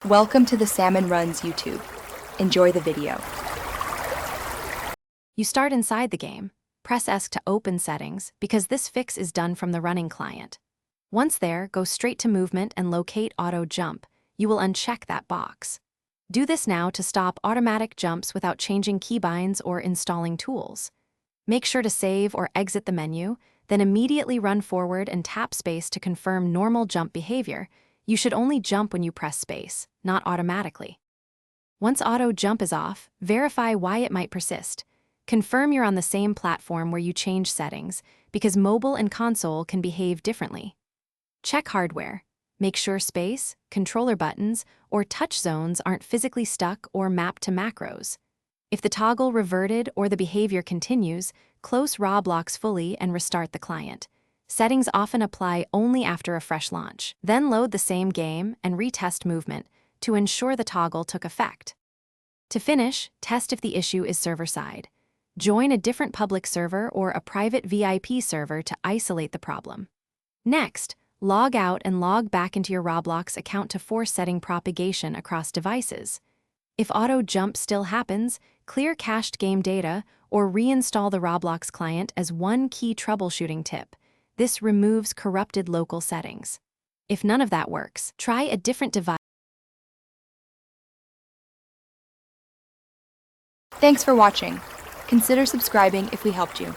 Welcome to the Salmon Runs YouTube. Enjoy the video. You start inside the game. Press ESC to open settings because this fix is done from the running client. Once there, go straight to movement and locate auto jump. You will uncheck that box. Do this now to stop automatic jumps without changing keybinds or installing tools. Make sure to save or exit the menu, then immediately run forward and tap space to confirm normal jump behavior. You should only jump when you press space, not automatically. Once auto jump is off, verify why it might persist. Confirm you're on the same platform where you change settings, because mobile and console can behave differently. Check hardware. Make sure space, controller buttons, or touch zones aren't physically stuck or mapped to macros. If the toggle reverted or the behavior continues, close Roblox fully and restart the client. Settings often apply only after a fresh launch. Then load the same game and retest movement to ensure the toggle took effect. To finish, test if the issue is server-side. Join a different public server or a private VIP server to isolate the problem. Next, log out and log back into your Roblox account to force setting propagation across devices. If auto jump still happens, clear cached game data or reinstall the Roblox client as one key troubleshooting tip. This removes corrupted local settings. If none of that works, try a different device. Thanks for watching. Consider subscribing if we helped you.